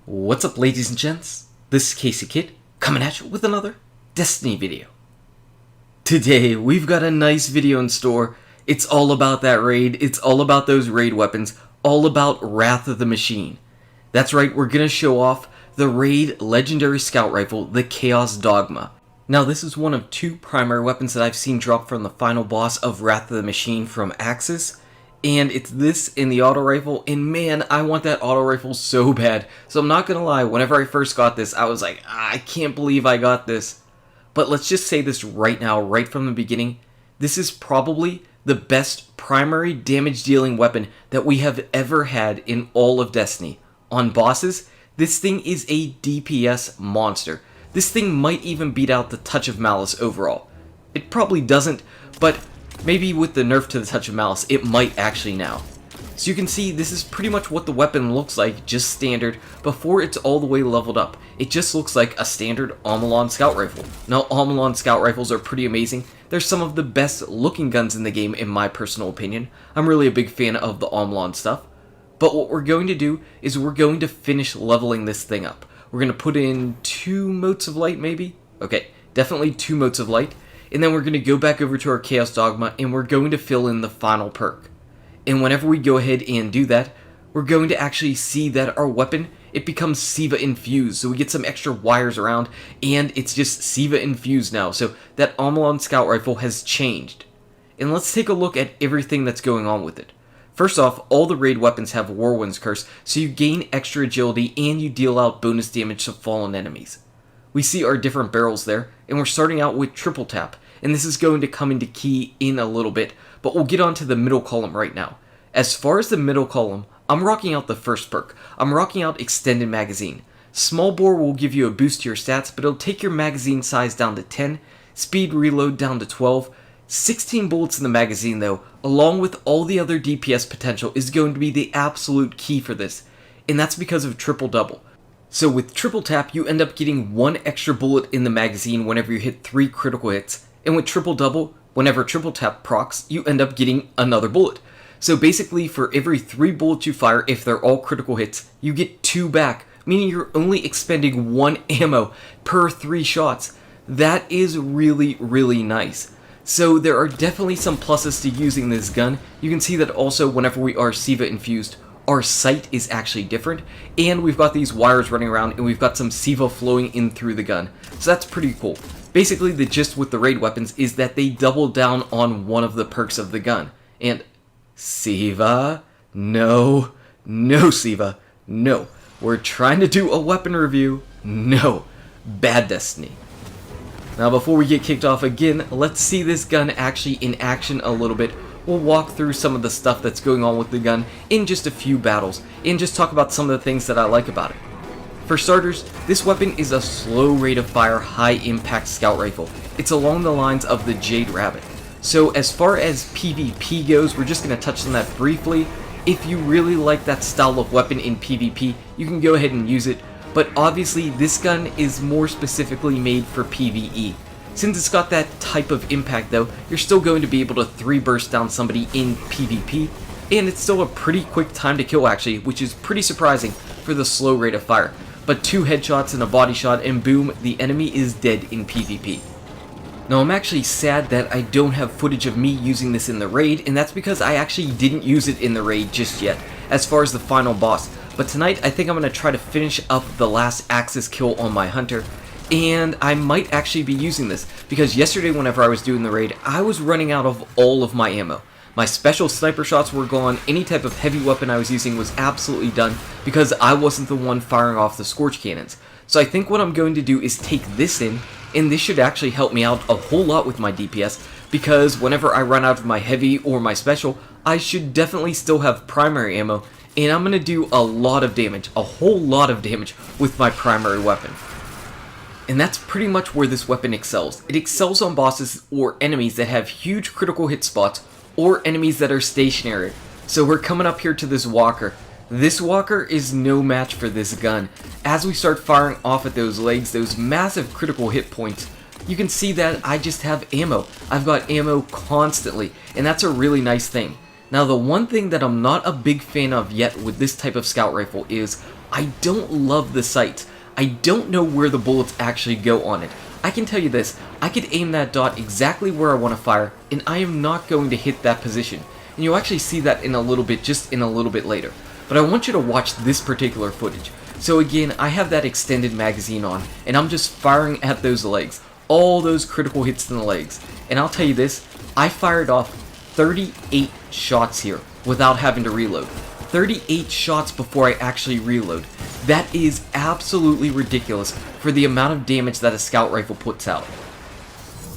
What's up, ladies and gents? This is KSigKid coming at you with another Destiny video. Today we've got a nice video in store. It's all about that raid, it's all about those raid weapons, all about Wrath of the Machine. That's right, we're gonna show off the raid legendary scout rifle, the Chaos Dogma. Now this is one of two primary weapons that I've seen drop from the final boss of Wrath of the Machine from Axis. And it's this in the auto rifle, and man, I want that auto rifle so bad. So I'm not gonna lie, whenever I first got this, I was like, I can't believe I got this. But let's just say this right now, right from the beginning, this is probably the best primary damage dealing weapon that we have ever had in all of Destiny. On bosses, this thing is a DPS monster. This thing might even beat out the Touch of Malice overall. It probably doesn't, but maybe with the nerf to the Touch of Malice, it might actually now. So you can see this is pretty much what the weapon looks like, just standard, before it's all the way leveled up. It just looks like a standard Omolon scout rifle. Now, Omolon scout rifles are pretty amazing. They're some of the best looking guns in the game, in my personal opinion. I'm really a big fan of the Omolon stuff. But what we're going to do is we're going to finish leveling this thing up. We're going to put in 2 motes of light, maybe? Okay, definitely 2 motes of light. And then we're going to go back over to our Chaos Dogma, and we're going to fill in the final perk. And whenever we go ahead and do that, we're going to actually see that our weapon, it becomes Siva infused. So we get some extra wires around, and it's just Siva infused now. So that Omolon scout rifle has changed. And let's take a look at everything that's going on with it. First off, all the raid weapons have Whirlwind's Curse, so you gain extra agility and you deal out bonus damage to fallen enemies. We see our different barrels there, and we're starting out with triple tap, and this is going to come into key in a little bit, but we'll get onto the middle column right now. As far as the middle column, I'm rocking out the first perk. I'm rocking out Extended Magazine. Small bore will give you a boost to your stats, but it'll take your magazine size down to 10, speed reload down to 12, 16 bullets in the magazine though, along with all the other DPS potential, is going to be the absolute key for this, and that's because of triple double. So with triple tap, you end up getting 1 extra bullet in the magazine whenever you hit 3 critical hits, and with triple double, whenever triple tap procs, you end up getting another bullet. So basically, for every 3 bullets you fire, if they're all critical hits, you get 2 back, meaning you're only expending 1 ammo per 3 shots. That is really, really nice. So there are definitely some pluses to using this gun. You can see that also whenever we are Siva infused, our sight is actually different, and we've got these wires running around, and we've got some Siva flowing in through the gun. So that's pretty cool. Basically, the gist with the raid weapons is that they double down on one of the perks of the gun. And Siva? No. No, Siva. No. We're trying to do a weapon review. No. Bad Destiny. Now before we get kicked off again, let's see this gun actually in action a little bit. We'll walk through some of the stuff that's going on with the gun in just a few battles, and just talk about some of the things that I like about it. For starters, this weapon is a slow rate of fire, high impact scout rifle. It's along the lines of the Jade Rabbit. So as far as PvP goes, we're just going to touch on that briefly. If you really like that style of weapon in PvP, you can go ahead and use it. But obviously, this gun is more specifically made for PvE. Since it's got that type of impact though, you're still going to be able to 3 burst down somebody in PvP, and it's still a pretty quick time to kill actually, which is pretty surprising for the slow rate of fire. But 2 headshots and a body shot and boom, the enemy is dead in PvP. Now I'm actually sad that I don't have footage of me using this in the raid, and that's because I actually didn't use it in the raid just yet, as far as the final boss. But tonight, I think I'm going to try to finish up the last Axis kill on my Hunter, and I might actually be using this, because yesterday whenever I was doing the raid, I was running out of all of my ammo. My special sniper shots were gone, any type of heavy weapon I was using was absolutely done, because I wasn't the one firing off the Scorch Cannons. So I think what I'm going to do is take this in, and this should actually help me out a whole lot with my DPS, because whenever I run out of my heavy or my special, I should definitely still have primary ammo, and I'm going to do a lot of damage, a whole lot of damage with my primary weapon. And that's pretty much where this weapon excels. It excels on bosses or enemies that have huge critical hit spots, or enemies that are stationary. So we're coming up here to this walker. This walker is no match for this gun. As we start firing off at those legs, those massive critical hit points, you can see that I just have ammo. I've got ammo constantly, and that's a really nice thing. Now the one thing that I'm not a big fan of yet with this type of scout rifle is I don't love the sights. I don't know where the bullets actually go on it. I can tell you this, I could aim that dot exactly where I want to fire, and I am not going to hit that position. And you'll actually see that in a little bit, just in a little bit later. But I want you to watch this particular footage. So again, I have that extended magazine on, and I'm just firing at those legs. All those critical hits in the legs. And I'll tell you this, I fired off 38 shots here without having to reload. 38 shots before I actually reload. That is absolutely ridiculous for the amount of damage that a scout rifle puts out.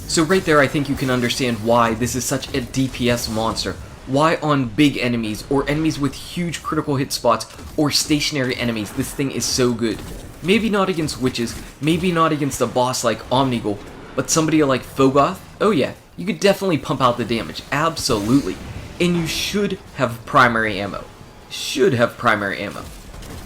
So right there I think you can understand why this is such a DPS monster. Why on big enemies, or enemies with huge critical hit spots, or stationary enemies, this thing is so good. Maybe not against witches, maybe not against a boss like Omnigul, but somebody like Fogoth, oh yeah, you could definitely pump out the damage, absolutely. And you should have primary ammo. Should have primary ammo.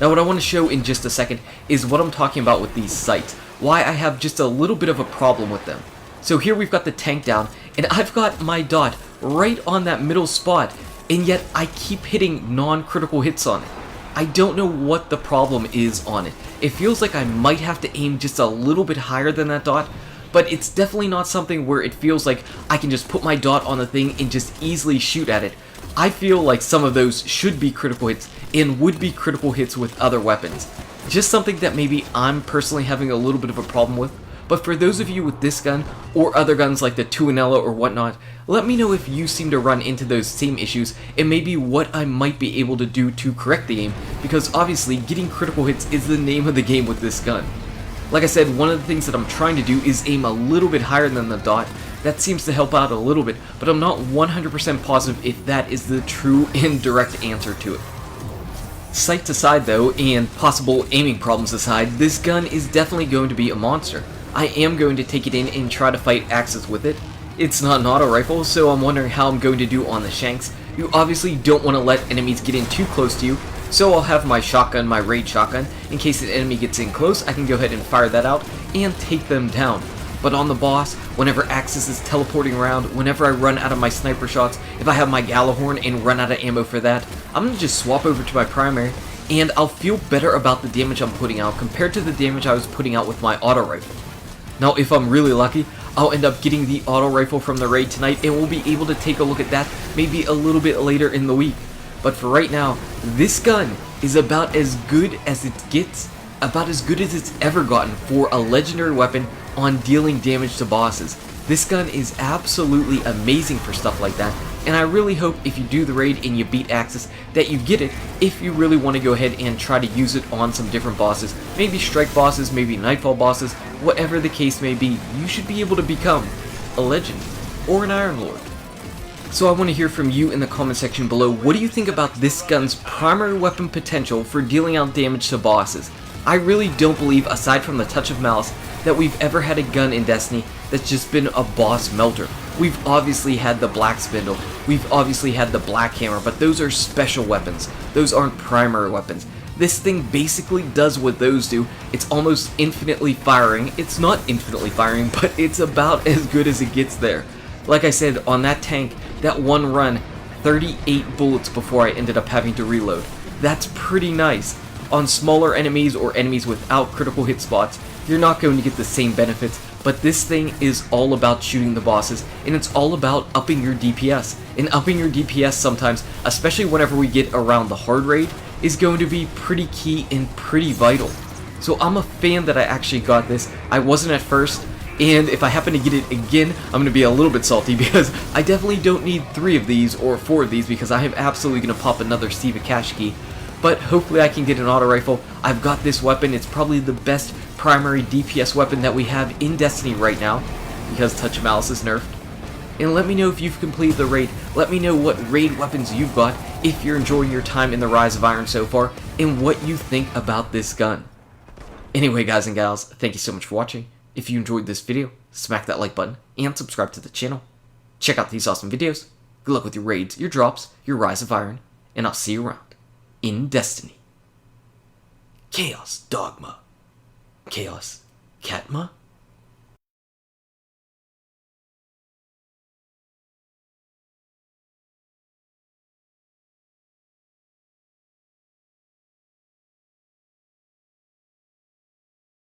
Now what I want to show in just a second is what I'm talking about with these sights. Why I have just a little bit of a problem with them. So here we've got the tank down, and I've got my dot right on that middle spot, and yet I keep hitting non-critical hits on it. I don't know what the problem is on it. It feels like I might have to aim just a little bit higher than that dot, but it's definitely not something where it feels like I can just put my dot on the thing and just easily shoot at it. I feel like some of those should be critical hits and would be critical hits with other weapons. Just something that maybe I'm personally having a little bit of a problem with. But for those of you with this gun, or other guns like the Tuanella or whatnot, let me know if you seem to run into those same issues, and maybe what I might be able to do to correct the aim, because obviously getting critical hits is the name of the game with this gun. Like I said, one of the things that I'm trying to do is aim a little bit higher than the dot. That seems to help out a little bit, but I'm not 100% positive if that is the true and direct answer to it. Sights aside though, and possible aiming problems aside, this gun is definitely going to be a monster. I am going to take it in and try to fight axes with it. It's not an auto rifle, so I'm wondering how I'm going to do on the shanks. You obviously don't want to let enemies get in too close to you, so I'll have my shotgun, my raid shotgun. In case an enemy gets in close, I can go ahead and fire that out and take them down. But on the boss, whenever Axis is teleporting around, whenever I run out of my sniper shots, if I have my Gjallarhorn and run out of ammo for that, I'm going to just swap over to my primary, and I'll feel better about the damage I'm putting out compared to the damage I was putting out with my auto rifle. Now if I'm really lucky, I'll end up getting the auto rifle from the raid tonight, and we'll be able to take a look at that maybe a little bit later in the week. But for right now, this gun is about as good as it gets, about as good as it's ever gotten for a legendary weapon on dealing damage to bosses. This gun is absolutely amazing for stuff like that, and I really hope if you do the raid and you beat Axis that you get it if you really want to go ahead and try to use it on some different bosses. Maybe strike bosses, maybe nightfall bosses, whatever the case may be, you should be able to become a legend or an Iron Lord. So I want to hear from you in the comment section below. What do you think about this gun's primary weapon potential for dealing out damage to bosses? I really don't believe, aside from the Touch of Malice, that we've ever had a gun in Destiny that's just been a boss melter. We've obviously had the Black Spindle, we've obviously had the Black Hammer, but those are special weapons. Those aren't primary weapons. This thing basically does what those do. It's almost infinitely firing. It's not infinitely firing, but it's about as good as it gets there. Like I said, on that tank, that one run, 38 bullets before I ended up having to reload. That's pretty nice. On smaller enemies or enemies without critical hit spots, you're not going to get the same benefits, but this thing is all about shooting the bosses, and it's all about upping your DPS. And upping your DPS sometimes, especially whenever we get around the hard raid, is going to be pretty key and pretty vital. So I'm a fan that I actually got this. I wasn't at first, and if I happen to get it again, I'm going to be a little bit salty because I definitely don't need 3 of these or 4 of these because I am absolutely going to pop another Siva cash key. But hopefully I can get an auto rifle. I've got this weapon. It's probably the best primary DPS weapon that we have in Destiny right now because Touch of Malice is nerfed. And let me know if you've completed the raid. Let me know what raid weapons you've got, if you're enjoying your time in the Rise of Iron so far, and what you think about this gun. Anyway, guys and gals, thank you so much for watching. If you enjoyed this video, smack that like button and subscribe to the channel. Check out these awesome videos. Good luck with your raids, your drops, your Rise of Iron, and I'll see you around in Destiny. Chaos Dogma. Chaos Katma.